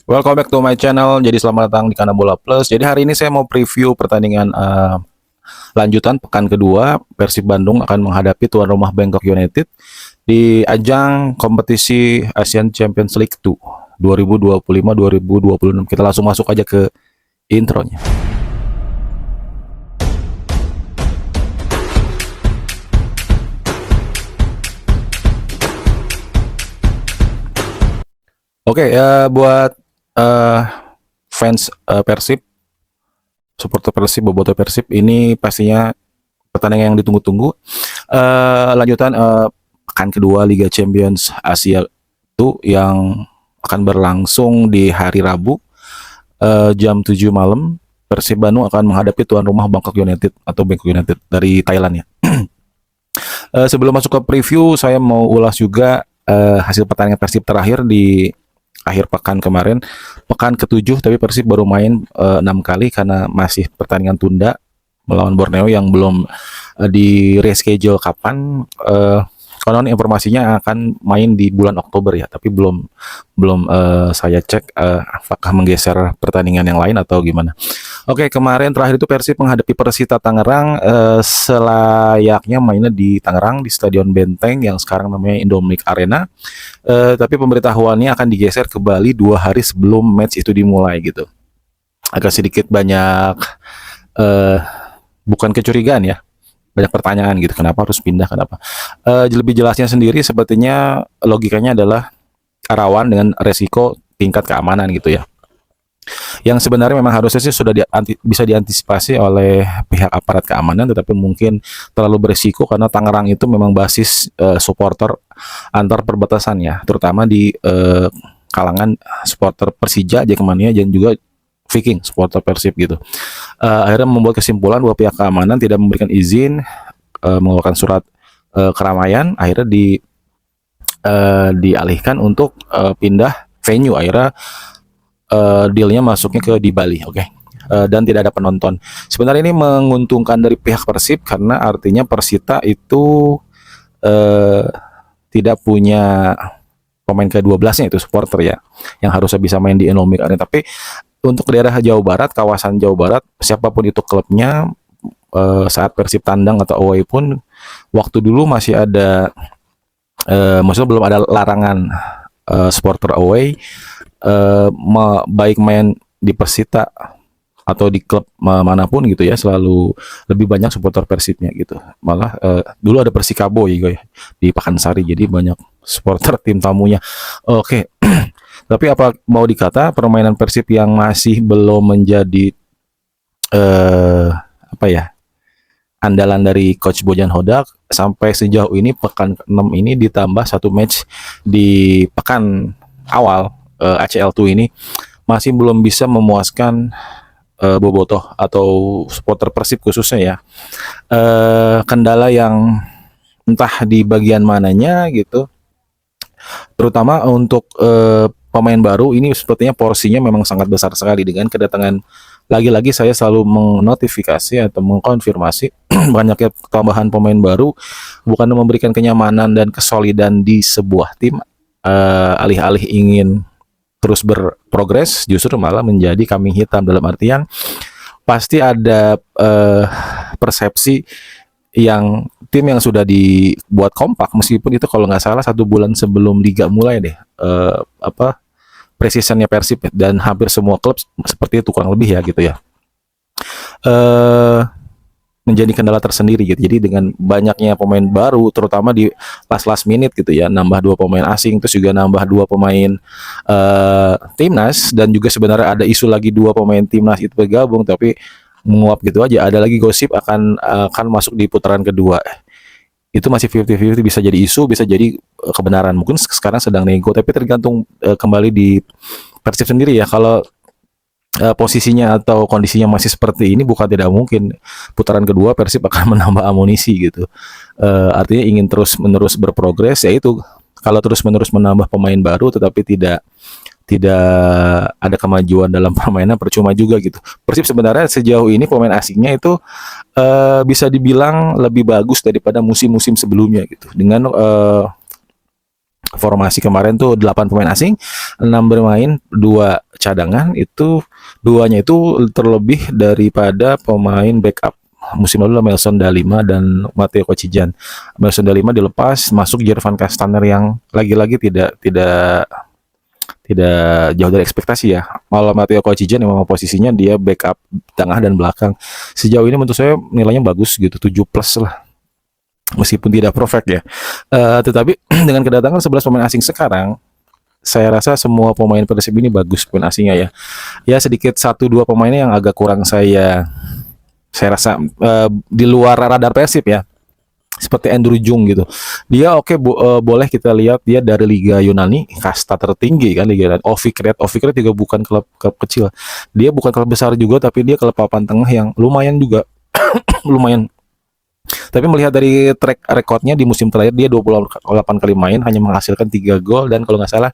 Welcome back to my channel. Jadi selamat datang di Kana Bola Plus. Jadi hari ini saya mau preview pertandingan lanjutan pekan kedua. Persib Bandung akan menghadapi tuan rumah Bangkok United di ajang kompetisi Asian Champions League 2 2025-2026. Kita langsung masuk aja ke intronya. Oke, buat uh, fans Persib, supporter Persib, bobotoh Persib, ini pastinya pertandingan yang ditunggu-tunggu. Lanjutan pekan kedua Liga Champions Asia itu yang akan berlangsung di hari Rabu jam 7 malam. Persib Bandung akan menghadapi tuan rumah Bangkok United atau Bangkok United dari Thailand ya. Sebelum masuk ke preview, saya mau ulas juga hasil pertandingan Persib terakhir di akhir pekan kemarin, pekan ke-7, tapi Persib baru main 6 kali karena masih pertandingan tunda melawan Borneo yang belum di reschedule kapan. Konon informasinya akan main di bulan Oktober ya, tapi belum belum saya cek apakah menggeser pertandingan yang lain atau gimana. Oke, kemarin terakhir itu Persib menghadapi Persita Tangerang, selayaknya mainnya di Tangerang di Stadion Benteng yang sekarang namanya Indomilk Arena. Tapi pemberitahuannya akan digeser ke Bali 2 hari sebelum match itu dimulai gitu. Agak sedikit banyak eh, bukan kecurigaan ya, banyak pertanyaan gitu, kenapa harus pindah, kenapa. Lebih jelasnya sendiri sepertinya logikanya adalah rawan dengan resiko tingkat keamanan gitu ya. Yang sebenarnya memang harusnya sih sudah bisa diantisipasi oleh pihak aparat keamanan, tetapi mungkin terlalu beresiko karena Tangerang itu memang basis supporter antar perbatasan ya, terutama di kalangan supporter Persija, Jackmania, dan juga Viking, supporter Persib gitu. Akhirnya membuat kesimpulan bahwa pihak keamanan tidak memberikan izin, mengeluarkan surat keramaian, akhirnya dialihkan untuk pindah venue. Akhirnya dealnya masuknya ke di Bali, oke. Dan tidak ada penonton. Sebenarnya ini menguntungkan dari pihak Persib karena artinya Persita itu uh, tidak punya pemain ke-12-nya itu supporter ya, yang harusnya bisa main di Indomilk Arena. Tapi untuk daerah Jawa Barat, kawasan Jawa Barat, siapapun itu klubnya, saat Persib tandang atau away pun, waktu dulu masih ada, maksudnya belum ada larangan supporter away, baik main di Persita atau di klub manapun gitu ya, selalu lebih banyak supporter Persibnya gitu. Malah dulu ada Persikabo ya di Pakansari, jadi banyak supporter tim tamunya. Oke. Tapi apa mau dikata, permainan Persib yang masih belum menjadi apa ya, andalan dari coach Bojan Hodak sampai sejauh ini pekan 6 ini, ditambah satu match di pekan awal ACL2 ini, masih belum bisa memuaskan bobotoh atau supporter Persib khususnya ya. Kendala yang entah di bagian mananya gitu, terutama untuk pemain baru ini sepertinya porsinya memang sangat besar sekali dengan kedatangan, lagi-lagi saya selalu menotifikasi atau mengkonfirmasi banyaknya tambahan pemain baru bukan memberikan kenyamanan dan kesolidan di sebuah tim, alih-alih ingin terus berprogres justru malah menjadi kambing hitam, dalam artian pasti ada persepsi yang tim yang sudah dibuat kompak, meskipun itu kalau nggak salah 1 bulan sebelum liga mulai deh, apa, precisionnya Persib dan hampir semua klub seperti itu kurang lebih ya gitu ya, menjadi kendala tersendiri gitu. Jadi dengan banyaknya pemain baru, terutama di last minute gitu ya, nambah 2 pemain asing, terus juga nambah 2 pemain timnas, dan juga sebenarnya ada isu lagi 2 pemain timnas itu bergabung, tapi menguap gitu aja. Ada lagi gosip akan masuk di putaran kedua. Itu masih 50-50, bisa jadi isu, bisa jadi kebenaran. Mungkin sekarang sedang nego, tapi tergantung kembali di Persib sendiri ya. Kalau posisinya atau kondisinya masih seperti ini, bukan tidak mungkin putaran kedua Persib akan menambah amunisi gitu. Artinya ingin terus menerus berprogres, yaitu kalau terus menerus menambah pemain baru tetapi tidak tidak ada kemajuan dalam permainan, percuma juga gitu. Persib sebenarnya sejauh ini pemain asingnya itu bisa dibilang lebih bagus daripada musim-musim sebelumnya gitu. Dengan formasi kemarin tuh 8 pemain asing, 6 bermain, 2 cadangan, itu duanya itu terlebih daripada pemain backup musim lalu, Melson Dalima dan Matteo Kocijan. Melson Dalima dilepas, masuk Jervan Castaner yang lagi-lagi tidak tidak jauh dari ekspektasi ya. Malah Matteo Kocijan yang memang posisinya dia backup tengah dan belakang. Sejauh ini menurut saya nilainya bagus gitu, 7 plus lah. Meskipun tidak perfect ya. Tetapi dengan kedatangan 11 pemain asing sekarang, saya rasa semua pemain Persib ini bagus pemain asingnya ya. Ya sedikit satu dua pemainnya yang agak kurang saya rasa di luar radar Persib ya. Seperti Andrew Jung gitu. Dia oke, boleh kita lihat dia dari Liga Yunani, kasta tertinggi kan Liga Yunani. Ovikret juga bukan klub kecil. Dia bukan klub besar juga, tapi dia klub papan tengah yang lumayan juga. Lumayan. Tapi melihat dari track recordnya di musim terakhir, dia 28 kali main hanya menghasilkan 3 gol dan kalau nggak salah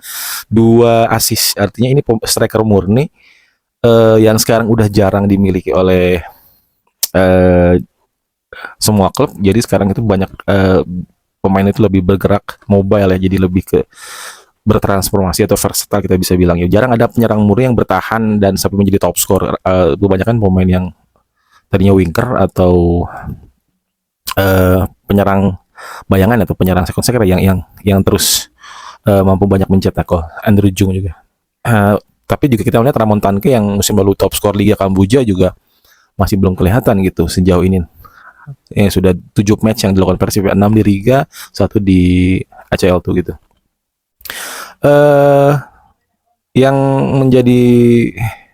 2 assist. Artinya ini striker murni yang sekarang udah jarang dimiliki oleh eh, semua klub. Jadi sekarang itu banyak pemain itu lebih bergerak mobile ya, jadi lebih ke bertransformasi atau versatile kita bisa bilang ya. Jarang ada penyerang murni yang bertahan dan sampai menjadi top scorer. Kebanyakan pemain yang tadinya winger atau penyerang bayangan atau penyerang sekonder yang terus mampu banyak mencetak gol. Andrew Jung juga. Tapi juga kita melihat Ramon Tanke yang musim lalu top skor Liga Kamboja juga masih belum kelihatan gitu sejauh ini. Sudah 7 match yang dilakukan Persib, 6 di Liga, 1 di ACL tuh gitu. Yang menjadi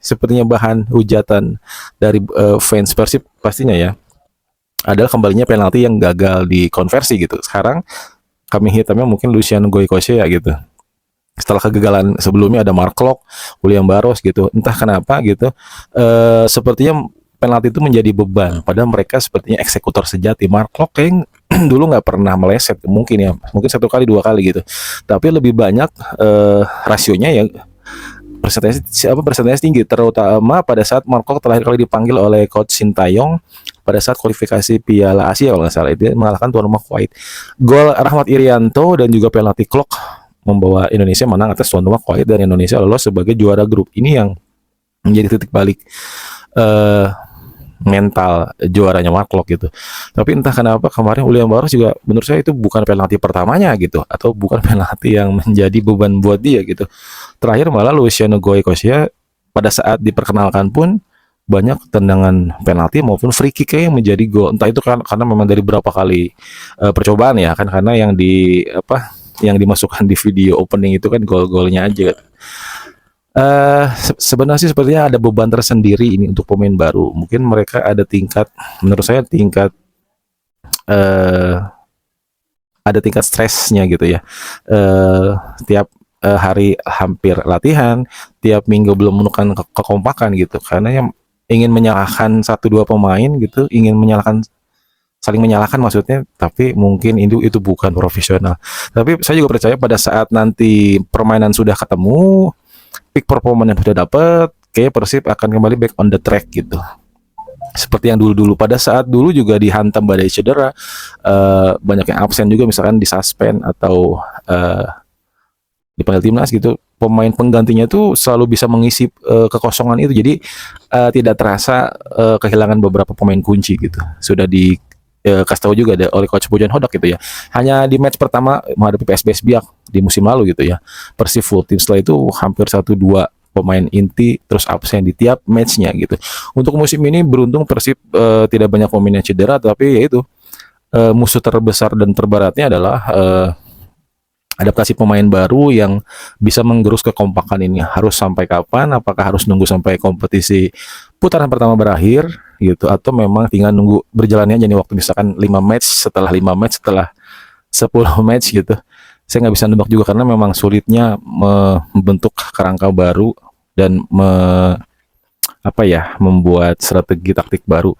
sepertinya bahan hujatan dari fans Persib pastinya ya adalah kembalinya penalti yang gagal dikonversi gitu. Sekarang kami hitamnya mungkin Luciano Goycochea ya gitu. Setelah kegagalan sebelumnya ada Mark Klok, William Barros gitu. Entah kenapa gitu. Sepertinya penalti itu menjadi beban. Padahal mereka sepertinya eksekutor sejati. Mark Klok kayak dulu nggak pernah meleset, mungkin ya. Mungkin 1 kali 2 kali gitu. Tapi lebih banyak rasionya ya persentase tinggi, terutama pada saat Mark Klok terakhir kali dipanggil oleh coach Sintayong pada saat kualifikasi Piala Asia kalau nggak salah, itu mengalahkan tuan rumah Kuwait. Gol Rahmat Irianto dan juga penalti Klok membawa Indonesia menang atas tuan rumah Kuwait dan Indonesia lolos sebagai juara grup. Ini yang menjadi titik balik mental juaranya Mark Klok gitu. Tapi entah kenapa kemarin William Barros juga menurut saya itu bukan penalti pertamanya gitu, atau bukan penalti yang menjadi beban buat dia gitu. Terakhir malah Luciano Goycochea pada saat diperkenalkan pun banyak tendangan penalti maupun free kick yang menjadi gol. Entah itu kan karena memang dari berapa kali percobaan ya kan, karena yang dimasukkan di video opening itu kan gol-golnya aja. Sebenarnya sih sepertinya ada beban tersendiri ini untuk pemain baru. Mungkin mereka ada menurut saya ada tingkat stresnya gitu ya. Tiap hari hampir latihan, tiap minggu belum menemukan kekompakan gitu. Karena yang ingin menyalahkan 1-2 pemain gitu, saling menyalahkan maksudnya, tapi mungkin itu bukan profesional. Tapi saya juga percaya pada saat nanti permainan sudah ketemu, peak performance yang sudah dapat, kayak Persib akan kembali back on the track gitu. Seperti yang dulu-dulu, pada saat dulu juga dihantam badai cedera, banyak yang absen juga, misalkan disuspend atau dipanggil timnas gitu, pemain penggantinya tuh selalu bisa mengisi kekosongan itu. Jadi tidak terasa kehilangan beberapa pemain kunci gitu. Sudah kasih tahu juga oleh coach Bojan Hodak gitu ya. Hanya di match pertama menghadapi PSBS Biak di musim lalu gitu ya, Persib full tim. Setelah itu hampir 1-2 pemain inti terus absen di tiap matchnya gitu. Untuk musim ini beruntung Persib tidak banyak pemain yang cedera, tapi yaitu musuh terbesar dan terberatnya adalah adaptasi pemain baru yang bisa menggerus kekompakan ini. Harus sampai kapan? Apakah harus nunggu sampai kompetisi putaran pertama berakhir gitu, atau memang tinggal nunggu berjalannya jadi waktu, misalkan 5 match setelah 10 match gitu. Saya nggak bisa nebak juga karena memang sulitnya membentuk kerangka baru dan membuat strategi taktik baru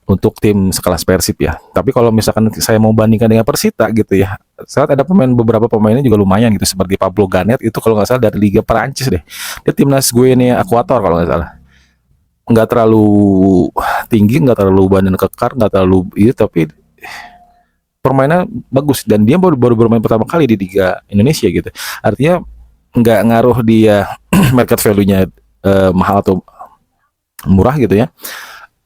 untuk tim sekelas Persib ya. Tapi kalau misalkan saya mau bandingkan dengan Persita gitu ya, saat ada beberapa pemainnya juga lumayan gitu, seperti Pablo Ganet itu kalau nggak salah dari Liga Perancis deh. Dia timnas Guinea Equator kalau nggak salah. Nggak terlalu tinggi, nggak terlalu badan kekar, nggak terlalu itu, tapi permainan bagus dan dia baru bermain pertama kali di Liga Indonesia gitu. Artinya nggak ngaruh dia market value-nya mahal atau murah gitu ya,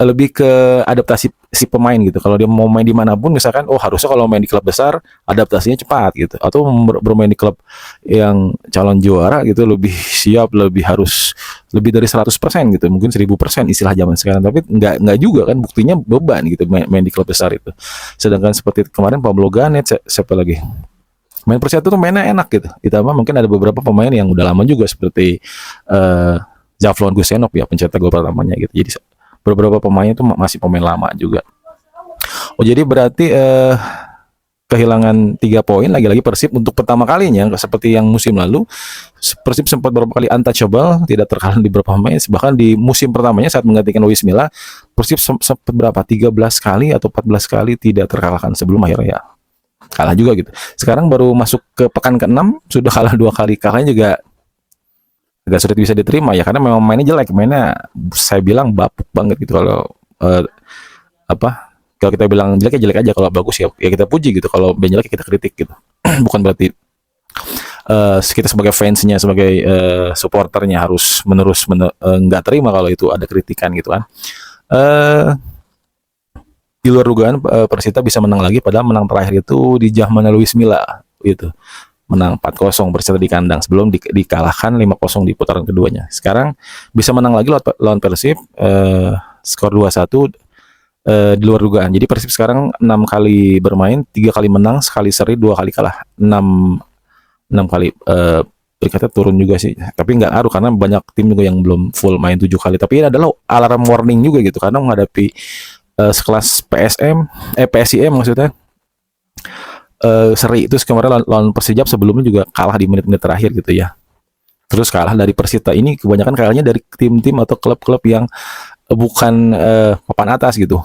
lebih ke adaptasi si pemain gitu. Kalau dia mau main dimanapun, misalkan, oh harusnya kalau main di klub besar adaptasinya cepat gitu, atau bermain di klub yang calon juara gitu lebih siap, lebih harus lebih dari 100% gitu, mungkin 1000% istilah zaman sekarang. Tapi nggak juga kan, buktinya beban gitu main di klub besar itu. Sedangkan seperti kemarin Pablo Ganet, siapa lagi main Persija tuh mainnya enak gitu. Ditambah mungkin ada beberapa pemain yang udah lama juga seperti Javlon Gusenov ya, pencetak gol pertamanya gitu. Jadi beberapa pemain itu masih pemain lama juga. Oh jadi berarti kehilangan 3 poin lagi-lagi Persib untuk pertama kalinya, seperti yang musim lalu Persib sempat beberapa kali untouchable, tidak terkalahkan di beberapa match. Bahkan di musim pertamanya saat menggantikan Luis Milla, Persib sempat berapa 13 kali atau 14 kali tidak terkalahkan, sebelum akhirnya ya kalah juga gitu. Sekarang baru masuk ke pekan ke-6 sudah kalah 2 kali. Kalahnya juga agak sulit bisa diterima ya, karena memang mainnya jelek, mainnya saya bilang bapuk banget gitu. Kalau kalau kita bilang jelek ya jelek aja, kalau bagus ya kita puji gitu, kalau jelek ya kita kritik gitu. Bukan berarti kita sebagai fansnya, sebagai supporternya harus nggak terima kalau itu ada kritikan gitu kan. Di luar dugaan Persita bisa menang lagi, padahal menang terakhir itu di zaman Luis Milla gitu. Menang 4-0 Persita di kandang sebelum dikalahkan 5-0 di putaran keduanya. Sekarang bisa menang lagi lawan Persib, skor 2-1 di luar dugaan. Jadi Persib sekarang 6 kali bermain, 3 kali menang, sekali seri, 2 kali kalah. 6 kali berikutnya turun juga sih. Tapi nggak ngaruh karena banyak tim juga yang belum full main 7 kali. Tapi ini adalah alarm warning juga gitu, karena menghadapi sekelas PSIM maksudnya. Seri itu kemarin lawan Persijap, sebelumnya juga kalah di menit-menit terakhir gitu ya. Terus kalah dari Persita, ini kebanyakan kalahnya dari tim-tim atau klub-klub yang bukan papan atas gitu.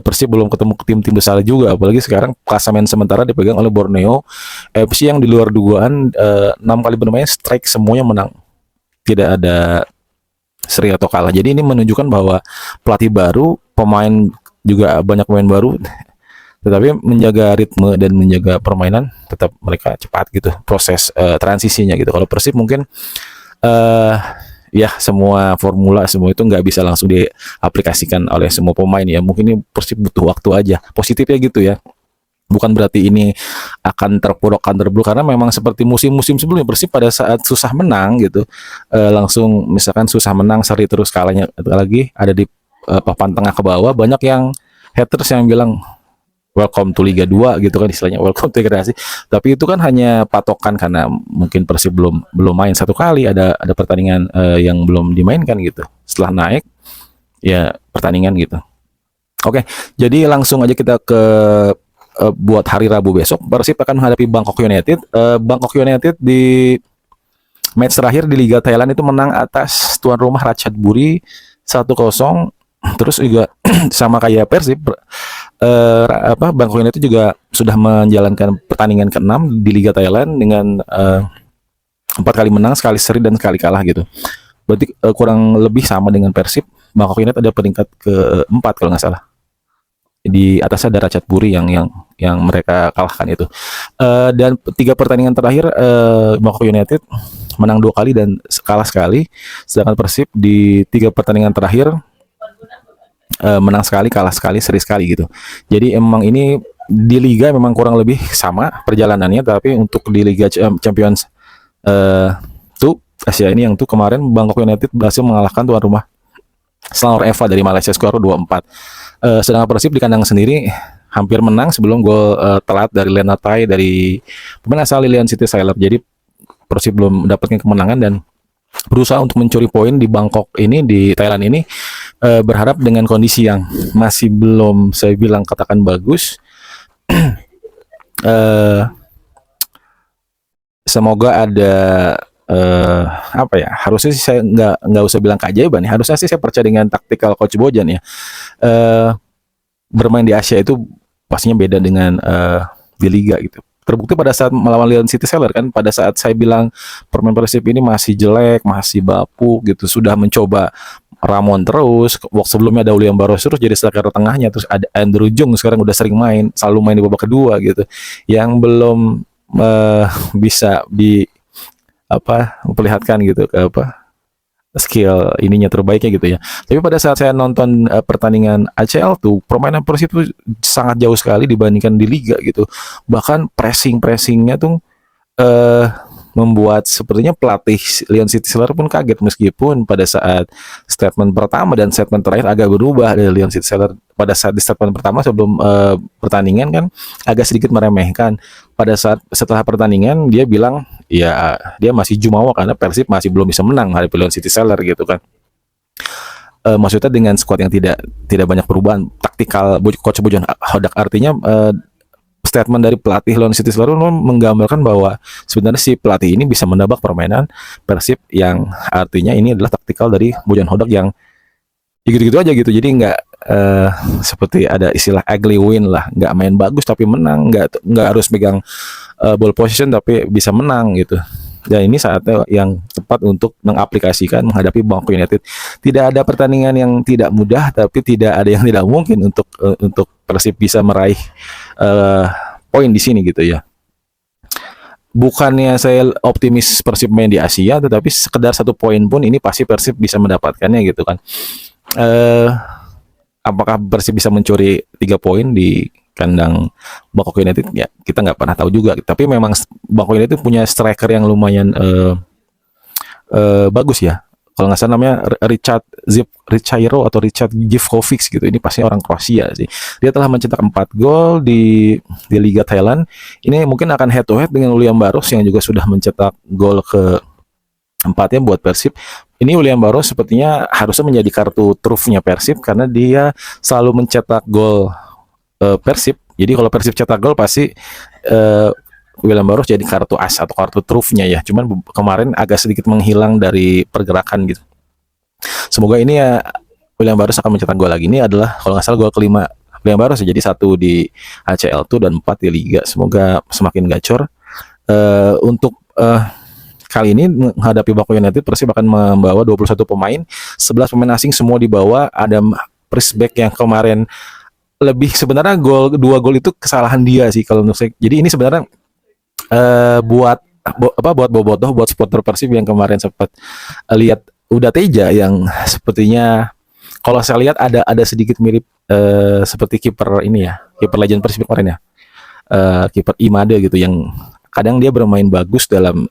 Persib belum ketemu tim-tim besar juga, apalagi sekarang klasemen sementara dipegang oleh Borneo FC yang di luar dugaan 6 kali bermain strike semuanya menang, tidak ada seri atau kalah. Jadi ini menunjukkan bahwa pelatih baru, pemain juga banyak pemain baru, tetapi menjaga ritme dan menjaga permainan tetap mereka cepat gitu, proses transisinya gitu. Kalau Persib mungkin ya semua formula semua itu nggak bisa langsung diaplikasikan oleh semua pemain ya. Mungkin ini Persib butuh waktu aja, positifnya gitu ya. Bukan berarti ini akan terpuruk karena memang seperti musim-musim sebelumnya Persib pada saat susah menang gitu, langsung misalkan susah menang seri terus kalahnya lagi ada di papan tengah ke bawah, banyak yang haters yang bilang welcome to Liga 2 gitu kan, istilahnya welcome to degradasi. Tapi itu kan hanya patokan karena mungkin Persib belum main 1 kali, ada pertandingan yang belum dimainkan gitu. Setelah naik ya pertandingan gitu. Oke, jadi langsung aja kita ke buat hari Rabu besok. Persib akan menghadapi Bangkok United. Bangkok United di match terakhir di Liga Thailand itu menang atas tuan rumah Ratchaburi 1-0. Terus juga sama kayak Persib, Bangkok United juga sudah menjalankan pertandingan ke-6 di Liga Thailand dengan 4 kali menang, sekali seri dan sekali kalah gitu. Berarti kurang lebih sama dengan Persib. Bangkok United ada peringkat ke-4 kalau nggak salah. Di atasnya ada Ratchaburi yang mereka kalahkan itu. Dan 3 pertandingan terakhir Bangkok United menang 2 kali dan kalah sekali. Sedangkan Persib di 3 pertandingan terakhir menang sekali, kalah sekali, seri sekali gitu. Jadi emang ini di liga memang kurang lebih sama perjalanannya, tapi untuk di Liga Champions tuh Asia ini yang tuh kemarin Bangkok United berhasil mengalahkan tuan rumah Selangor Eva dari Malaysia skor 2-4. Sedangkan Persib di kandang sendiri hampir menang sebelum gol telat dari Lenatai dari pemain asal Lilian City Sailor. Jadi Persib belum mendapatkan kemenangan dan berusaha untuk mencuri poin di Bangkok ini, di Thailand ini, berharap dengan kondisi yang masih belum saya bilang katakan bagus. Semoga ada harusnya sih saya nggak usah bilang keajaiban ya, harusnya sih saya percaya dengan taktikal coach Bojan ya. Bermain di Asia itu pastinya beda dengan di liga gitu. Terbukti pada saat melawan Lilian City Sailor kan, pada saat saya bilang permain Persib ini masih jelek, masih bapuk gitu, sudah mencoba Ramon terus, waktu sebelumnya ada William Barros terus jadi striker tengahnya, terus ada Andrew Jung sekarang udah sering main, selalu main di babak kedua gitu. Yang belum bisa di memperlihatkan gitu ke skill ininya terbaiknya gitu ya. Tapi pada saat saya nonton pertandingan ACL tuh, permainan Persib tuh sangat jauh sekali dibandingkan di liga gitu. Bahkan pressingnya tuh eh membuat sepertinya pelatih Leon Sittiseler pun kaget, meskipun pada saat statement pertama dan statement terakhir agak berubah dari Leon Sittiseler. Pada saat di statement pertama sebelum pertandingan kan agak sedikit meremehkan. Pada saat setelah pertandingan dia bilang ya dia masih jumawa karena Persib masih belum bisa menang menghadapi Leon Sittiseler gitu kan. Maksudnya dengan skuad yang tidak banyak perubahan taktikal coach Bojan Hodak, artinya statement dari pelatih Leon Sittiseler menggambarkan bahwa sebenarnya si pelatih ini bisa menebak permainan Persib, yang artinya ini adalah taktikal dari Bojan Hodak yang gitu-gitu aja gitu. Jadi nggak seperti ada istilah ugly win lah, nggak main bagus tapi menang, nggak harus pegang ball position tapi bisa menang gitu. Dan ini saatnya yang tepat untuk mengaplikasikan menghadapi Bangkok United. Tidak ada pertandingan yang tidak mudah, tapi tidak ada yang tidak mungkin untuk Persib bisa meraih poin di sini gitu ya. Bukannya saya optimis Persib main di Asia, tetapi sekedar 1 poin pun ini pasti Persib bisa mendapatkannya gitu kan. Apakah Persib bisa mencuri 3 poin di kandang Bangkok United? Ya kita nggak pernah tahu juga. Tapi memang Bangkok United punya striker yang lumayan bagus ya. Kalau nggak salah namanya Richairo atau Richard Givkovic gitu. Ini pasti orang Kroasia sih. Dia telah mencetak 4 gol di Liga Thailand. Ini mungkin akan head to head dengan William Barros yang juga sudah mencetak gol ke 4-nya buat Persib. Ini William Barros sepertinya harusnya menjadi kartu trufnya Persib karena dia selalu mencetak gol Persib. Jadi kalau Persib cetak gol pasti William Barros jadi kartu as atau kartu trufnya ya. Cuman kemarin agak sedikit menghilang dari pergerakan gitu. Semoga ini ya William Barros akan mencetak gol lagi. Ini adalah kalau nggak salah gol kelima William Barros ya. Jadi 1 di ACL tuh dan 4 di Liga. Semoga semakin gacor. Untuk kali ini menghadapi Bangkok United, Persib akan membawa 21 pemain, 11 pemain asing semua dibawa. Ada Prisbeck yang kemarin lebih sebenarnya 2 gol itu kesalahan dia sih kalau menurut saya. Jadi ini sebenarnya buat bobotoh buat supporter Persib yang kemarin sempat lihat Uda Teja yang sepertinya kalau saya lihat ada sedikit mirip seperti kiper ini ya, kiper legend Persib kemarin ya, kiper Imade gitu, yang kadang dia bermain bagus dalam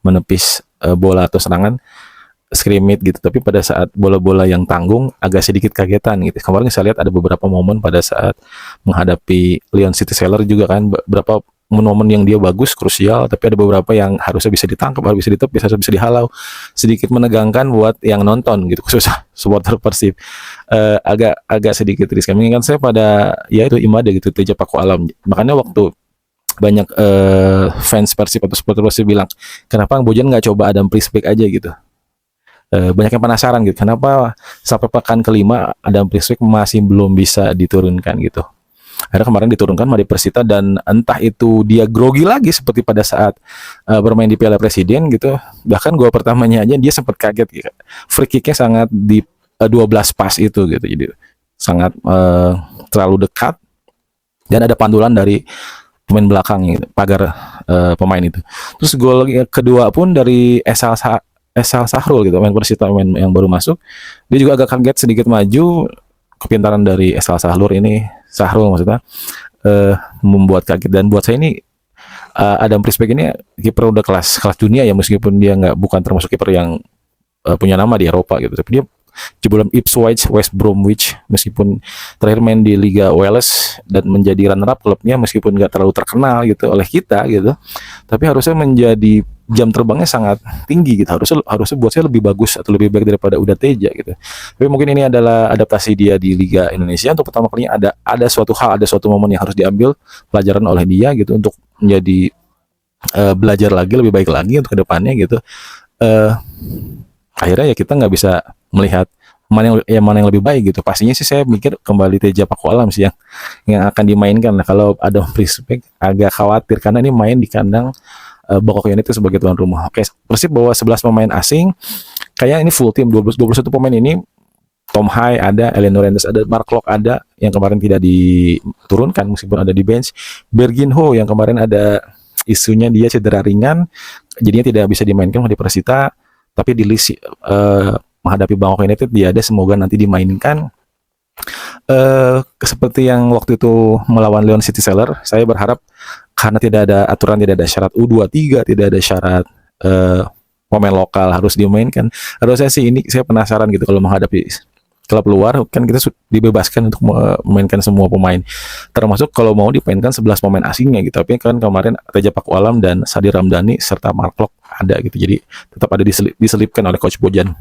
menepis bola atau serangan scrimmage gitu, tapi pada saat bola-bola yang tanggung agak sedikit kagetan gitu. Kemarin saya lihat ada beberapa momen pada saat menghadapi Leon Sittiseler juga kan, beberapa momen yang dia bagus, krusial, tapi ada beberapa yang harusnya bisa ditangkap, harus bisa ditepis, harus bisa dihalau. Sedikit menegangkan buat yang nonton gitu, khusus supporter Persib. Agak sedikit riskan. Mengingat saya pada ya itu Imade gitu, Teja Paku Alam. Makanya waktu banyak fans Persib atau supporter Persib bilang, kenapa Bojan nggak coba Adam Prisbeck aja gitu. Banyak yang penasaran gitu, kenapa sampai pekan kelima Adam Prisbeck masih belum bisa diturunkan gitu. Akhirnya kemarin diturunkan Made Persita, dan entah itu dia grogi lagi seperti pada saat bermain di Piala Presiden gitu. Bahkan gol pertamanya aja dia sempat kaget gitu. Free kicknya sangat di 12 pas itu gitu, jadi sangat terlalu dekat, dan ada pantulan dari pemain belakang gitu, pagar pemain itu. Terus gol kedua pun dari Esal Sahrul gitu, pemain Persita yang baru masuk. Dia juga agak kaget, sedikit maju. Kepintaran dari Sahrul maksudnya membuat kaget. Dan buat saya ini Adam Prisbeck ini kiper udah kelas dunia ya, meskipun dia bukan termasuk kiper yang punya nama di Eropa gitu, tapi dia jebolan Ipswich, West Bromwich, meskipun terakhir main di Liga Wales dan menjadi runner up klubnya, meskipun nggak terlalu terkenal gitu oleh kita gitu, tapi harusnya menjadi jam terbangnya sangat tinggi gitu. Harusnya buat saya lebih bagus atau lebih baik daripada Uda Teja gitu. Tapi mungkin ini adalah adaptasi dia di Liga Indonesia. Untuk pertama kalinya ada suatu momen yang harus diambil pelajaran oleh dia gitu, untuk menjadi belajar lagi, lebih baik lagi untuk kedepannya gitu. Akhirnya ya kita nggak bisa melihat mana yang lebih baik gitu. Pastinya sih saya mikir kembali Teja Paku Alam sih yang akan dimainkan. Nah, kalau ada Prisbeck agak khawatir karena ini main di kandang Bangkok United sebagai tuan rumah. Oke, Persib bawa 11 pemain asing. Kayaknya ini full tim 21 pemain ini. Tom Hai ada, Eleanor Renders ada, Mark Locke ada yang kemarin tidak diturunkan meskipun ada di bench. Berginho yang kemarin ada isunya dia cedera ringan, jadinya tidak bisa dimainkan di Persita, tapi di list menghadapi Bangkok United dia ada, semoga nanti dimainkan. Seperti yang waktu itu melawan Leon City Seller, saya berharap karena tidak ada aturan, tidak ada syarat U23, tidak ada syarat pemain lokal harus dimainkan. Harusnya sih ini saya penasaran gitu kalau menghadapi klub luar kan kita dibebaskan untuk memainkan semua pemain, termasuk kalau mau dimainkan 11 pemain asingnya gitu. Tapi kan kemarin Reja Pakualam dan Sadi Ramdhani serta Mark Locke ada gitu, jadi tetap ada diselipkan oleh Coach Bojan.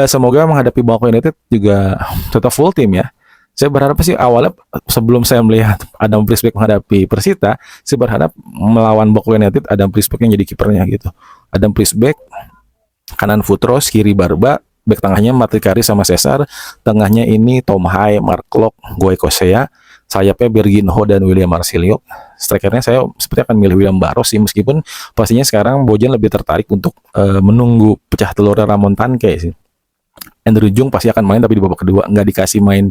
Semoga menghadapi Bangkok United juga tetap full tim ya. Saya berharap sih awalnya sebelum saya melihat Adam Priesbeck menghadapi Persita, saya berharap melawan Bangkok United Adam Priesbeck yang jadi kipernya gitu. Adam Priesbeck, kanan Futros, kiri Barba, back tengahnya Matrikari sama Cesar, tengahnya ini Tom Hai, Mark Locke, Goy Kosea, sayapnya Berginho dan William Marsilio. Strikernya saya seperti akan milih William Barros sih, meskipun pastinya sekarang Bojan lebih tertarik untuk menunggu pecah telurnya Ramon Tanke sih. Andrew Jung pasti akan main tapi di babak kedua, nggak dikasih main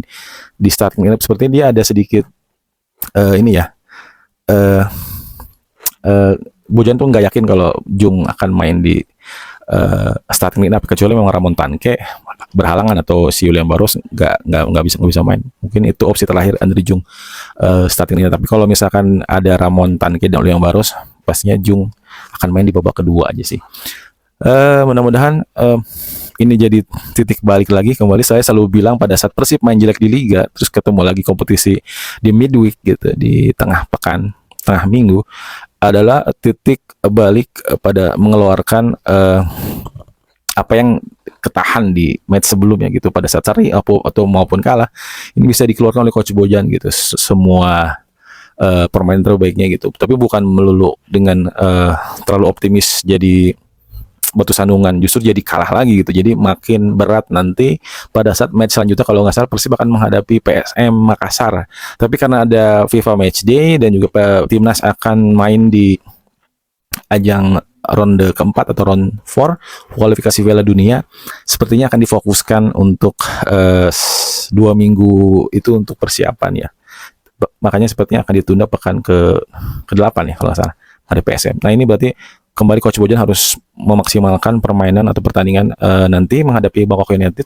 di starting lineup. Sepertinya dia ada sedikit Bojan tuh nggak yakin kalau Jung akan main di starting lineup, kecuali memang Ramon Tanke berhalangan atau si William Barros nggak bisa main. Mungkin itu opsi terakhir Andrew Jung starting lineup. Tapi kalau misalkan ada Ramon Tanke dan William Barros, pastinya Jung akan main di babak kedua aja sih. Mudah-mudahan ini jadi titik balik lagi. Kembali saya selalu bilang pada saat Persib main jelek di Liga, terus ketemu lagi kompetisi di midweek gitu, di tengah pekan, tengah minggu, adalah titik balik pada mengeluarkan apa yang ketahan di match sebelumnya gitu, pada saat seri atau maupun kalah, ini bisa dikeluarkan oleh Coach Bojan gitu, semua permainan terbaiknya gitu. Tapi bukan melulu dengan terlalu optimis jadi batu sandungan, justru jadi kalah lagi gitu. Jadi makin berat nanti pada saat match selanjutnya, kalau nggak salah Persib akan menghadapi PSM Makassar. Tapi karena ada FIFA Matchday dan juga timnas akan main di ajang ronde keempat atau round 4 kualifikasi Piala Dunia, sepertinya akan difokuskan untuk 2 minggu itu untuk persiapan ya. Makanya sepertinya akan ditunda pekan ke-8 ya kalau nggak salah, ada PSM. Nah ini berarti kembali Coach Bojan harus memaksimalkan permainan atau pertandingan nanti menghadapi Bangkok United.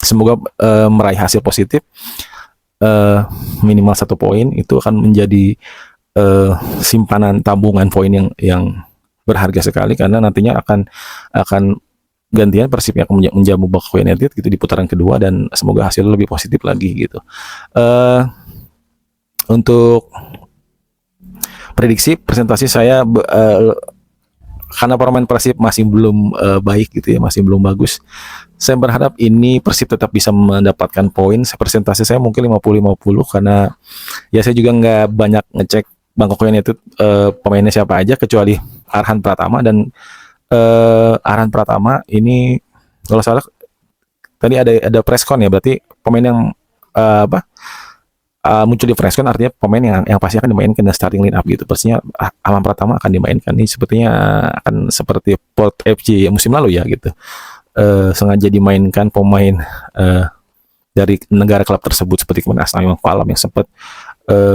Semoga meraih hasil positif, minimal 1 poin. Itu akan menjadi simpanan tabungan poin yang berharga sekali, karena nantinya akan gantian Persib yang akan menjamu Bangkok United gitu di putaran kedua, dan semoga hasilnya lebih positif lagi gitu. Untuk prediksi presentasi saya, karena permain Persib masih belum baik gitu ya, masih belum bagus, saya berharap ini Persib tetap bisa mendapatkan poin. Presentasi saya mungkin 50-50, karena ya saya juga nggak banyak ngecek Bangkok United pemainnya siapa aja, kecuali Arhan Pratama. Dan Arhan Pratama ini kalau salah tadi ada preskon ya, berarti pemain yang muncul di preskon artinya pemain yang pasti akan dimainkan dan starting line up gitu. Pastinya Arhan Pratama akan dimainkan. Ini sepertinya akan seperti Port FC musim lalu ya gitu, sengaja dimainkan pemain dari negara klub tersebut, seperti kemarin Asnawi Mangkualam yang sempat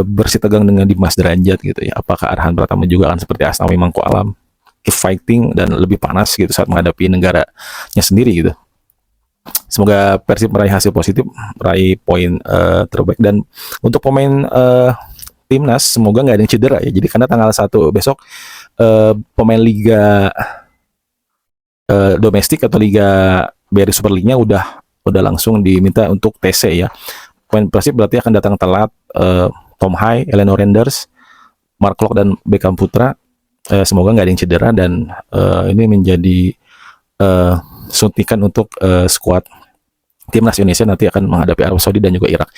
bersih tegang dengan Dimas Derajat gitu ya. Apakah Arhan Pratama juga akan seperti Asnawi Mangkualam, keep fighting dan lebih panas gitu saat menghadapi negaranya sendiri gitu. Semoga Persib meraih hasil positif, meraih poin terbaik. Dan untuk pemain timnas, semoga nggak ada yang cedera ya. Jadi karena tanggal 1 besok pemain Liga domestik atau Liga BRI Super League-nya udah langsung diminta untuk TC ya. Pemain Persib berarti akan datang telat, Tom Hai, Eleanor Renders, Mark Locke dan Beckham Putra. Semoga nggak ada yang cedera, dan ini menjadi suntikan untuk skuad timnas Indonesia nanti akan menghadapi Arab Saudi dan juga Irak.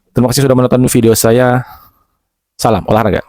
Terima kasih sudah menonton video saya. Salam olahraga.